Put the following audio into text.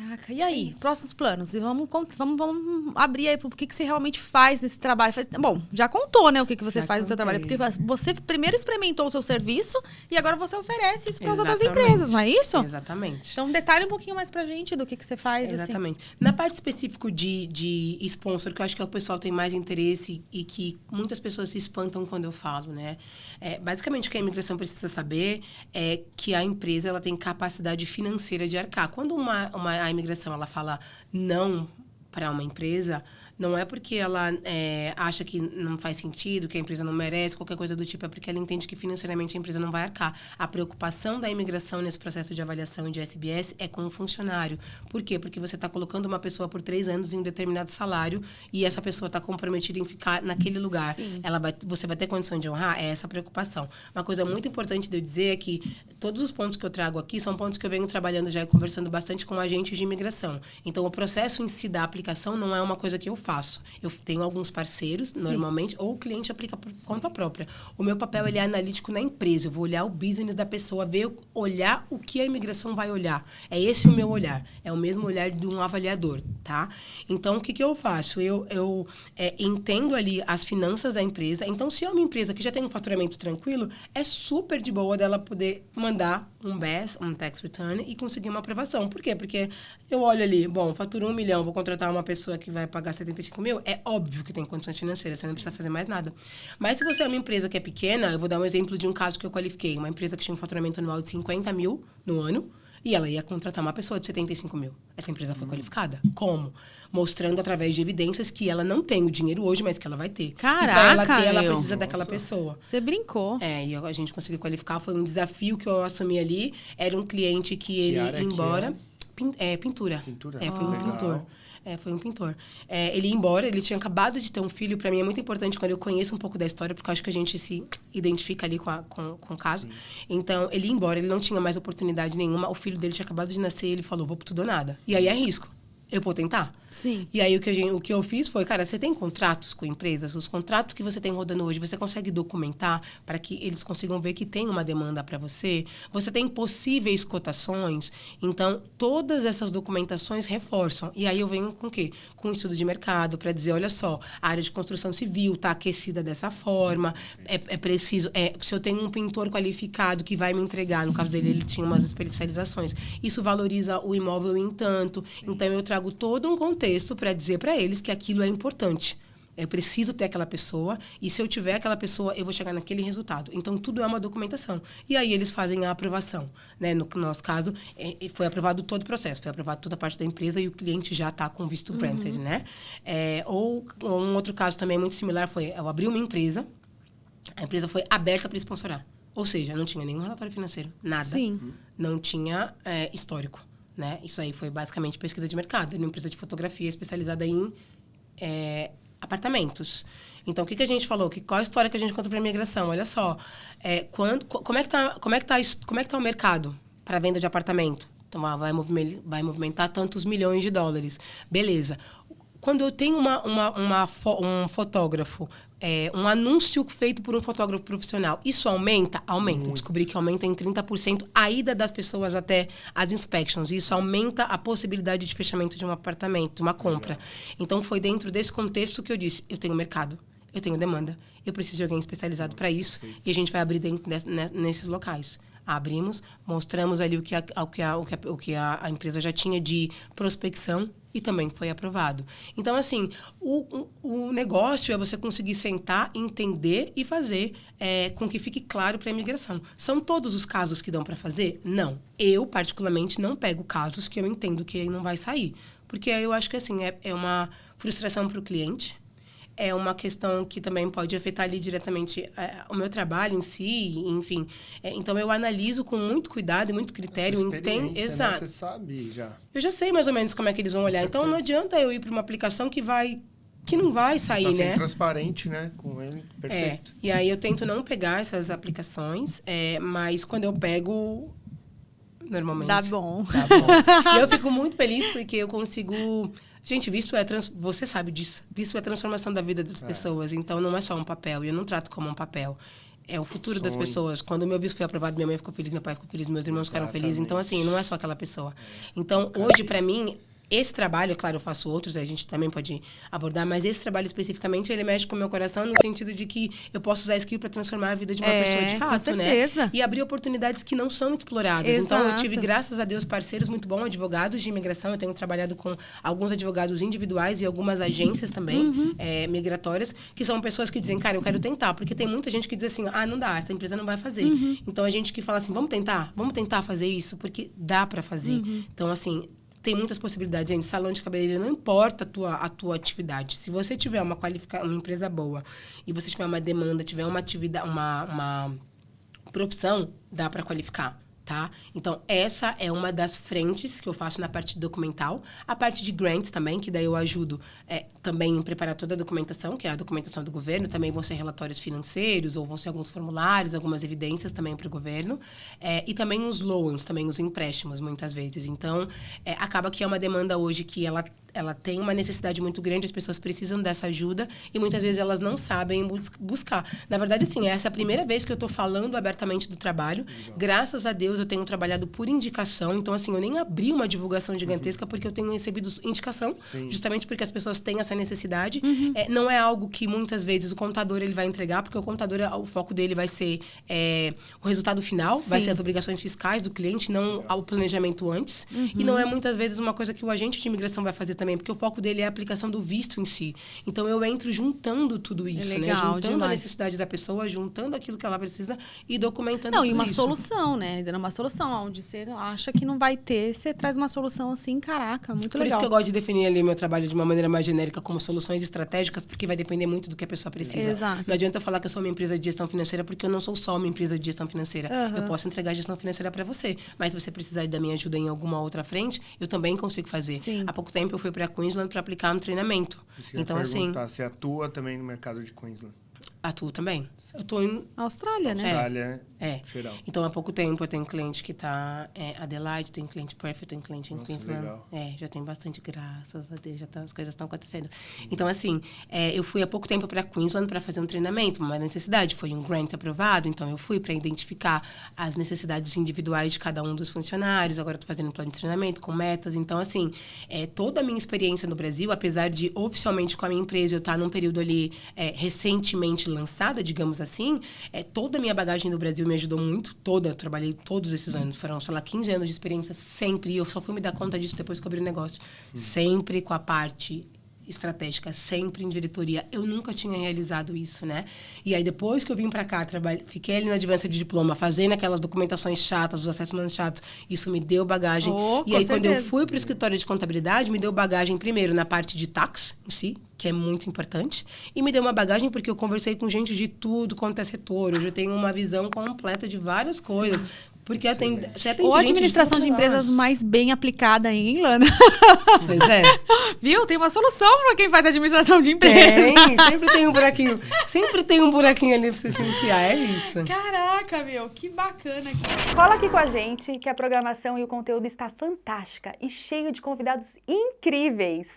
Caraca, e aí? Próximos planos? E vamos abrir aí pro que você realmente faz nesse trabalho. Bom, já contou, né, o que você faz no seu trabalho. Porque você primeiro experimentou o seu serviço e agora você oferece isso para as outras empresas, não é isso? Exatamente. Então, detalhe um pouquinho mais pra gente do que você faz. Exatamente. Assim. Na parte específica de sponsor, que eu acho que o pessoal tem mais interesse e que muitas pessoas se espantam quando eu falo, né? Basicamente, o que a imigração precisa saber é que a empresa ela tem capacidade financeira de arcar. Quando a imigração ela fala não para uma empresa, não é porque ela acha que não faz sentido, que a empresa não merece, qualquer coisa do tipo, é porque ela entende que financeiramente a empresa não vai arcar. A preocupação da imigração nesse processo de avaliação e de SBS é com o funcionário. Por quê? Porque você está colocando uma pessoa por 3 anos em um determinado salário e essa pessoa está comprometida em ficar naquele lugar. Você vai ter condição de honrar? É essa a preocupação. Uma coisa muito importante de eu dizer é que todos os pontos que eu trago aqui são pontos que eu venho trabalhando já e conversando bastante com agentes de imigração. Então, o processo em si da aplicação não é uma coisa que eu faço. Eu tenho alguns parceiros, normalmente, ou o cliente aplica por conta própria. O meu papel ele é analítico na empresa. Eu vou olhar o business da pessoa, olhar o que a imigração vai olhar. É esse o meu olhar. É o mesmo olhar de um avaliador, tá? Então, o que eu faço? Eu entendo ali as finanças da empresa. Então, se é uma empresa que já tem um faturamento tranquilo, é super de boa dela poder mandar um BES, um Tax Return, e conseguir uma aprovação. Por quê? Porque eu olho ali, fatura 1 milhão, vou contratar uma pessoa que vai pagar 75 mil, é óbvio que tem condições financeiras, você não precisa fazer mais nada. Mas se você é uma empresa que é pequena, eu vou dar um exemplo de um caso que eu qualifiquei. Uma empresa que tinha um faturamento anual de 50 mil no ano, e ela ia contratar uma pessoa de 75 mil. Essa empresa foi qualificada. Como? Mostrando através de evidências que ela não tem o dinheiro hoje, mas que ela vai ter. Caraca, então, ela precisa daquela pessoa. Você brincou. E a gente conseguiu qualificar. Foi um desafio que eu assumi ali. Era um cliente que ele ia embora... Pintura. Foi um pintor. Foi um pintor. Ele ia embora, ele tinha acabado de ter um filho. Para mim é muito importante quando eu conheço um pouco da história, porque eu acho que a gente se identifica ali com o caso. Sim. Então, ele ia embora, ele não tinha mais oportunidade nenhuma. O filho dele tinha acabado de nascer e ele falou, vou pro tudo ou nada. E aí é risco. Eu vou tentar? Sim. E aí, o que eu fiz foi, cara, você tem contratos com empresas? Os contratos que você tem rodando hoje, você consegue documentar para que eles consigam ver que tem uma demanda para você? Você tem possíveis cotações? Então, todas essas documentações reforçam. E aí, eu venho com o quê? Com um estudo de mercado para dizer, olha só, a área de construção civil está aquecida dessa forma, é preciso... se eu tenho um pintor qualificado que vai me entregar, no caso dele, ele tinha umas especializações, isso valoriza o imóvel em tanto. Então, eu trago todo um contexto para dizer para eles que aquilo é importante. Eu preciso ter aquela pessoa e se eu tiver aquela pessoa, eu vou chegar naquele resultado. Então, tudo é uma documentação. E aí, eles fazem a aprovação. Né? No nosso caso, foi aprovado todo o processo. Foi aprovado toda a parte da empresa e o cliente já está com visto granted, né? Ou um outro caso também muito similar foi, eu abri uma empresa, a empresa foi aberta para sponsorar. Ou seja, não tinha nenhum relatório financeiro, nada. Sim. Não tinha histórico. Né? Isso aí foi basicamente pesquisa de mercado. Uma empresa de fotografia especializada em apartamentos. Então, o que a gente falou? Qual a história que a gente conta para a imigração? Olha só, como é que tá o mercado para venda de apartamento? Então, vai movimentar tantos milhões de dólares. Beleza. Quando eu tenho um fotógrafo, um anúncio feito por um fotógrafo profissional, isso aumenta? Aumenta. Descobri que aumenta em 30% a ida das pessoas até as inspections. Isso aumenta a possibilidade de fechamento de um apartamento, de uma compra. Então, foi dentro desse contexto que eu disse, eu tenho mercado, eu tenho demanda, eu preciso de alguém especializado para isso, e a gente vai abrir dentro nesses locais. Abrimos, mostramos ali o que a empresa já tinha de prospecção e também foi aprovado. Então, assim, o negócio é você conseguir sentar, entender e fazer com que fique claro para a imigração. São todos os casos que dão para fazer? Não. Eu, particularmente, não pego casos que eu entendo que não vai sair. Porque eu acho que, assim, é uma frustração para o cliente. É uma questão que também pode afetar ali diretamente o meu trabalho em si, enfim. Então, eu analiso com muito cuidado e muito critério. Exato. Né? Você sabe já. Eu já sei mais ou menos como é que eles vão olhar. Então, não adianta eu ir para uma aplicação que não vai sair, tá né? Transparente, né? Com ele, perfeito. E aí, eu tento não pegar essas aplicações, mas quando eu pego... Normalmente. Dá bom. E eu fico muito feliz porque eu consigo... Gente, visto você sabe disso. Visto é a transformação da vida das pessoas. Então, não é só um papel. E eu não trato como um papel. é o futuro das pessoas. Quando o meu visto foi aprovado, minha mãe ficou feliz, meu pai ficou feliz, meus irmãos ficaram felizes. Então, assim, não é só aquela pessoa. Então, hoje, para mim, esse trabalho, claro, eu faço outros, a gente também pode abordar, mas esse trabalho especificamente, ele mexe com o meu coração no sentido de que eu posso usar a skill para transformar a vida de uma pessoa de fato, né? E abrir oportunidades que não são exploradas. Exato. Então, eu tive, graças a Deus, parceiros muito bons, advogados de imigração. Eu tenho trabalhado com alguns advogados individuais e algumas agências também, migratórias, que são pessoas que dizem, cara, eu quero tentar. Porque tem muita gente que diz assim, não dá, essa empresa não vai fazer. Então, a gente que fala assim, vamos tentar fazer isso, porque dá para fazer. Então, assim, tem muitas possibilidades, gente. Salão de cabeleireiro, não importa a tua atividade. Se você tiver uma empresa boa e você tiver uma demanda, tiver uma atividade, uma profissão, dá para qualificar. Tá? Então, essa é uma das frentes que eu faço na parte documental. A parte de grants também, que daí eu ajudo também em preparar toda a documentação, que é a documentação do governo. Também vão ser relatórios financeiros, ou vão ser alguns formulários, algumas evidências também para o governo. E também os loans, também os empréstimos, muitas vezes. Então, acaba que é uma demanda hoje que ela tem uma necessidade muito grande, as pessoas precisam dessa ajuda e muitas vezes elas não sabem buscar. Na verdade, sim, essa é a primeira vez que eu estou falando abertamente do trabalho. Graças a Deus, eu tenho trabalhado por indicação. Então, assim, eu nem abri uma divulgação gigantesca porque eu tenho recebido indicação, justamente porque as pessoas têm essa necessidade. Não é algo que muitas vezes o contador ele vai entregar, porque o contador, o foco dele vai ser o resultado final, vai ser as obrigações fiscais do cliente, não o planejamento antes. E não é muitas vezes uma coisa que o agente de imigração vai fazer também, porque o foco dele é a aplicação do visto em si. Então, eu entro juntando tudo isso, né? Juntando a necessidade da pessoa, juntando aquilo que ela precisa e documentando tudo isso. E uma solução, né? Dando uma solução, onde você acha que não vai ter, você traz uma solução assim, caraca, muito legal. Por isso que eu gosto de definir ali meu trabalho de uma maneira mais genérica como soluções estratégicas, porque vai depender muito do que a pessoa precisa. Exato. Não adianta eu falar que eu sou uma empresa de gestão financeira, porque eu não sou só uma empresa de gestão financeira. Eu posso entregar gestão financeira para você, mas se você precisar da minha ajuda em alguma outra frente, eu também consigo fazer. Sim. Há pouco tempo eu fui para Queensland para aplicar um treinamento. Então, assim, você atua também no mercado de Queensland? Atuo também. Eu tô em Austrália, né? Austrália, geral. Então, há pouco tempo eu tenho cliente que está Adelaide, tenho cliente Perth, tenho cliente em Queensland. Legal. Já tem bastante, graças a Deus, as coisas estão acontecendo. Então, assim, eu fui há pouco tempo para Queensland para fazer um treinamento, uma necessidade. Foi um grant aprovado, então eu fui para identificar as necessidades individuais de cada um dos funcionários. Agora estou fazendo um plano de treinamento com metas. Então, assim, toda a minha experiência no Brasil, apesar de oficialmente com a minha empresa eu estar num período ali recentemente lançada, digamos assim, toda a minha bagagem do Brasil me ajudou muito, eu trabalhei todos esses anos, foram, sei lá, 15 anos de experiência sempre, e eu só fui me dar conta disso depois que eu abri o negócio, sempre com a parte estratégica, sempre em diretoria. Eu nunca tinha realizado isso, né? E aí, depois que eu vim pra cá, fiquei ali na advance de diploma, fazendo aquelas documentações chatas, os assessments chatos, isso me deu bagagem. E aí, quando eu fui pro escritório de contabilidade, me deu bagagem, primeiro, na parte de tax em si, que é muito importante, e me deu uma bagagem porque eu conversei com gente de tudo quanto é setor. Hoje eu tenho uma visão completa de várias coisas. Porque você atende ou a administração de empresas mais bem aplicada em Ilana. Pois é. Viu? Tem uma solução para quem faz administração de empresas. Sempre tem um buraquinho. Sempre tem um buraquinho ali para você se enfiar, é isso. Caraca, meu, que bacana. Cola aqui com a gente que a programação e o conteúdo está fantástica e cheio de convidados incríveis.